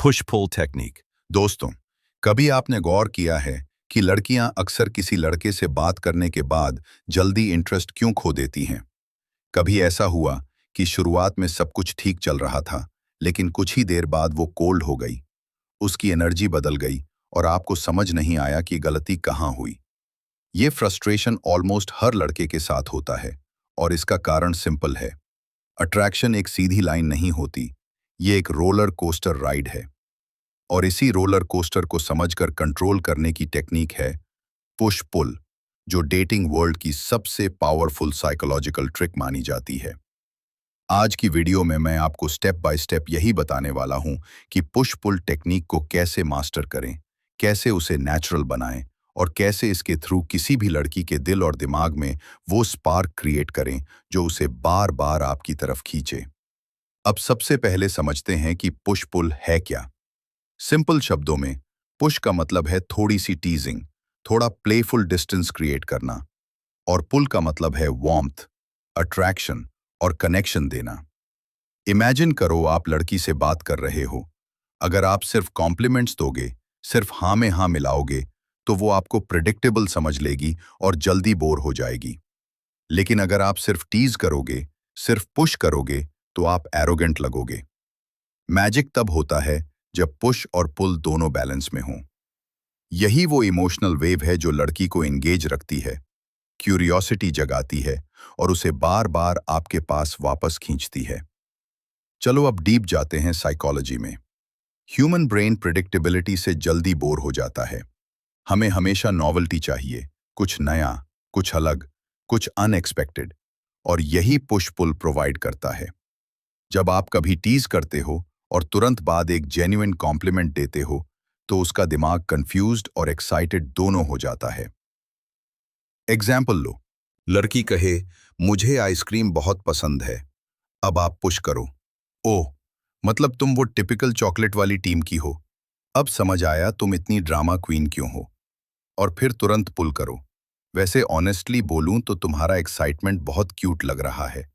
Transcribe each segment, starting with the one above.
Push pull technique. दोस्तों, कभी आपने गौर किया है कि लड़कियां अक्सर किसी लड़के से बात करने के बाद जल्दी इंटरेस्ट क्यों खो देती हैं? कभी ऐसा हुआ कि शुरुआत में सब कुछ ठीक चल रहा था, लेकिन कुछ ही देर बाद वो कोल्ड हो गई, उसकी एनर्जी बदल गई और आपको समझ नहीं आया कि गलती कहाँ हुई। ये फ्रस्ट्रेशन ऑलमोस्ट हर लड़के के साथ होता है और इसका कारण सिंपल है। अट्रैक्शन एक सीधी लाइन नहीं होती, ये एक रोलर कोस्टर राइड है। और इसी रोलर कोस्टर को समझकर कंट्रोल करने की टेक्निक है पुश पुल, जो डेटिंग वर्ल्ड की सबसे पावरफुल साइकोलॉजिकल ट्रिक मानी जाती है। आज की वीडियो में मैं आपको स्टेप बाय स्टेप यही बताने वाला हूं कि पुश पुल टेक्निक को कैसे मास्टर करें, कैसे उसे नेचुरल बनाएं और कैसे इसके थ्रू किसी भी लड़की के दिल और दिमाग में वो स्पार्क क्रिएट करें जो उसे बार बार आपकी तरफ खींचे। अब सबसे पहले समझते हैं कि पुश पुल है क्या। सिंपल शब्दों में, पुश का मतलब है थोड़ी सी टीजिंग, थोड़ा प्लेफुल डिस्टेंस क्रिएट करना, और पुल का मतलब है वार्मथ, अट्रैक्शन और कनेक्शन देना। इमेजिन करो आप लड़की से बात कर रहे हो। अगर आप सिर्फ कॉम्प्लीमेंट्स दोगे, सिर्फ हाँ में हाँ मिलाओगे, तो वो आपको प्रिडिक्टेबल समझ लेगी और जल्दी बोर हो जाएगी। लेकिन अगर आप सिर्फ टीज करोगे, सिर्फ पुश करोगे, तो आप एरोगेंट लगोगे। मैजिक तब होता है जब पुश और पुल दोनों बैलेंस में हों। यही वो इमोशनल वेव है जो लड़की को एंगेज रखती है, क्यूरियोसिटी जगाती है और उसे बार बार आपके पास वापस खींचती है। चलो अब डीप जाते हैं साइकोलॉजी में। ह्यूमन ब्रेन प्रिडिक्टेबिलिटी से जल्दी बोर हो जाता है। हमें हमेशा नॉवेल्टी चाहिए, कुछ नया, कुछ अलग, कुछ अनएक्सपेक्टेड, और यही पुश पुल प्रोवाइड करता है। जब आप कभी टीज करते हो और तुरंत बाद एक जेन्युइन कॉम्प्लीमेंट देते हो, तो उसका दिमाग कंफ्यूज्ड और एक्साइटेड दोनों हो जाता है। एग्जाम्पल लो, लड़की कहे, मुझे आइसक्रीम बहुत पसंद है। अब आप पुश करो, ओह, मतलब तुम वो टिपिकल चॉकलेट वाली टीम की हो। अब समझ आया तुम इतनी ड्रामा क्वीन क्यों हो। और फिर तुरंत पुल करो, वैसे ऑनेस्टली बोलूं तो तुम्हारा एक्साइटमेंट बहुत क्यूट लग रहा है।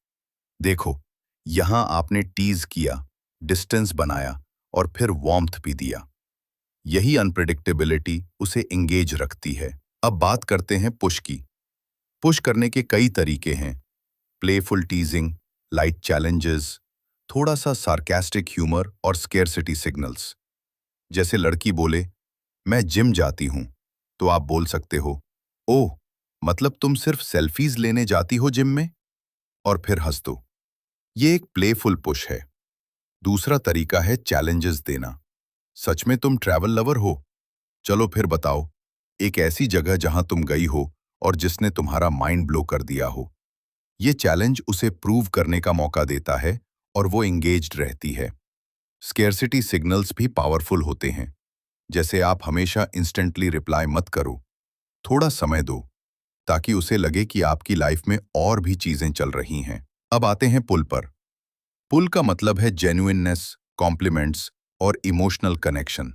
देखो, यहां आपने टीज किया, डिस्टेंस बनाया और फिर वार्मथ भी दिया। यही अनप्रेडिक्टेबिलिटी उसे एंगेज रखती है। अब बात करते हैं पुश की। पुश करने के कई तरीके हैं। प्लेफुल टीजिंग, लाइट चैलेंजेस, थोड़ा सा सार्कास्टिक ह्यूमर और स्केर्सिटी सिग्नल्स। जैसे लड़की बोले, मैं जिम जाती हूं, तो आप बोल सकते हो, ओह, मतलब तुम सिर्फ सेल्फीज लेने जाती हो जिम में? और फिर हंस दो। ये एक प्लेफुल पुश है। दूसरा तरीका है चैलेंजेस देना। सच में तुम ट्रैवल लवर हो? चलो फिर बताओ, एक ऐसी जगह जहां तुम गई हो और जिसने तुम्हारा माइंड ब्लो कर दिया हो। ये चैलेंज उसे प्रूव करने का मौका देता है और वो एंगेज्ड रहती है। स्केर्सिटी सिग्नल्स भी पावरफुल होते हैं। जैसे आप हमेशा इंस्टेंटली रिप्लाई मत करो, थोड़ा समय दो, ताकि उसे लगे कि आपकी लाइफ में और भी चीजें चल रही हैं। अब आते हैं पुल पर। पुल का मतलब है जेन्युइननेस, कॉम्प्लीमेंट्स और इमोशनल कनेक्शन।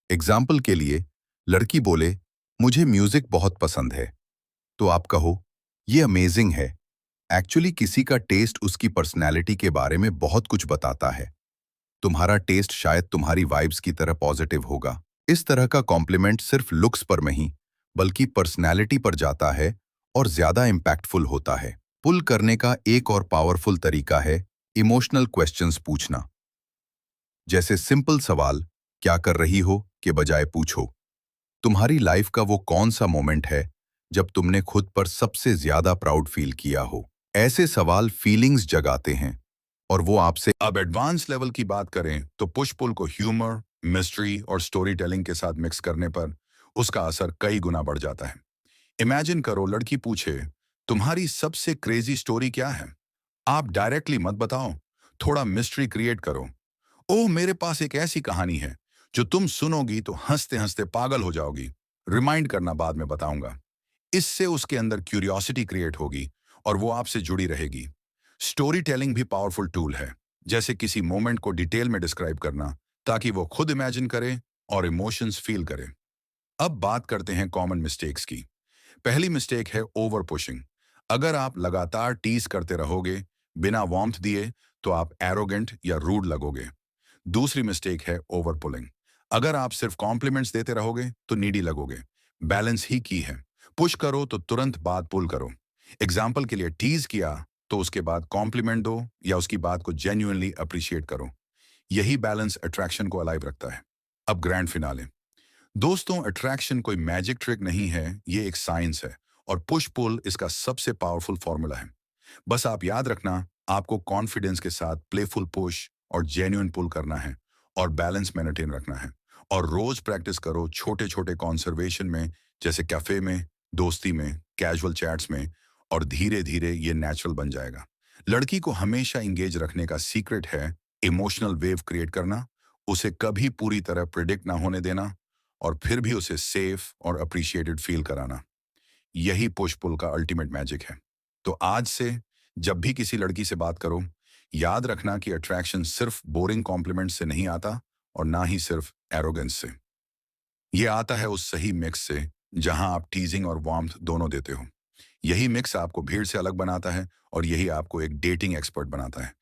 एग्जाम्पल के लिए, लड़की बोले, मुझे म्यूजिक बहुत पसंद है, तो आप कहो, ये अमेजिंग है। एक्चुअली किसी का टेस्ट उसकी पर्सनैलिटी के बारे में बहुत कुछ बताता है। तुम्हारा टेस्ट शायद तुम्हारी वाइब्स की तरह पॉजिटिव होगा। इस तरह का कॉम्प्लीमेंट सिर्फ लुक्स पर नहीं, बल्कि पर्सनैलिटी पर जाता है और ज्यादा इम्पैक्टफुल होता है। पुल करने का एक और पावरफुल तरीका है इमोशनल क्वेश्चंस पूछना। जैसे सिंपल सवाल, क्या कर रही हो, के बजाय पूछो, तुम्हारी लाइफ का वो कौन सा मोमेंट है जब तुमने खुद पर सबसे ज्यादा प्राउड फील किया हो। ऐसे सवाल फीलिंग्स जगाते हैं और वो आपसे। अब एडवांस लेवल की बात करें तो पुश पुल को ह्यूमर, मिस्ट्री और स्टोरी टेलिंग के साथ मिक्स करने पर उसका असर कई गुना बढ़ जाता है। इमेजिन करो, लड़की पूछे, तुम्हारी सबसे क्रेजी स्टोरी क्या है? आप डायरेक्टली मत बताओ, थोड़ा मिस्ट्री क्रिएट करो। ओह, मेरे पास एक ऐसी कहानी है जो तुम सुनोगी तो हंसते हंसते पागल हो जाओगी। रिमाइंड करना, बाद में बताऊंगा। इससे उसके अंदर क्यूरियोसिटी क्रिएट होगी और वो आपसे जुड़ी रहेगी। स्टोरी टेलिंग भी पावरफुल टूल है, जैसे किसी मोमेंट को डिटेल में डिस्क्राइब करना, ताकि वो खुद इमेजिन करे और इमोशंस फील करे। अब बात करते हैं कॉमन मिस्टेक्स की। पहली मिस्टेक है ओवर पुशिंग। अगर आप लगातार टीज करते रहोगे बिना वार्मथ दिए, तो आप एरोगेंट या रूड लगोगे। दूसरी मिस्टेक है ओवर पुलिंग। अगर आप सिर्फ कॉम्प्लीमेंट्स देते रहोगे तो नीडी लगोगे। बैलेंस ही की है। पुश करो तो तुरंत बात पुल करो। एग्जाम्पल के लिए टीज किया तो उसके बाद कॉम्प्लीमेंट दो या उसकी बात को जेन्युइनली अप्रिशिएट करो। यही बैलेंस अट्रैक्शन को अलाइव रखता है। अब ग्रैंड फिनाले। दोस्तों, अट्रैक्शन कोई मैजिक ट्रिक नहीं है, ये एक साइंस है और पुश पुल इसका सबसे पावरफुल फॉर्मूला है। बस आप याद रखना, आपको कॉन्फिडेंस के साथ प्लेफुल पुश और जेन्युइन पुल करना है और बैलेंस मेंटेन रखना है। और रोज प्रैक्टिस करो छोटे छोटे कॉन्सर्वेशन में, जैसे कैफे में, दोस्ती में, कैजुअल चैट्स में, और धीरे धीरे ये नेचुरल बन जाएगा। लड़की को हमेशा इंगेज रखने का सीक्रेट है इमोशनल वेव क्रिएट करना, उसे कभी पूरी तरह प्रिडिक्ट ना होने देना और फिर भी उसे सेफ और अप्रिशिएटेड फील कराना। यही पुश पुल का अल्टीमेट मैजिक है। तो आज से जब भी किसी लड़की से बात करो, याद रखना कि अट्रैक्शन सिर्फ बोरिंग कॉम्प्लीमेंट से नहीं आता और ना ही सिर्फ एरोगेंस से। ये आता है उस सही मिक्स से जहां आप टीजिंग और वार्मथ दोनों देते हो। यही मिक्स आपको भीड़ से अलग बनाता है और यही आपको एक डेटिंग एक्सपर्ट बनाता है।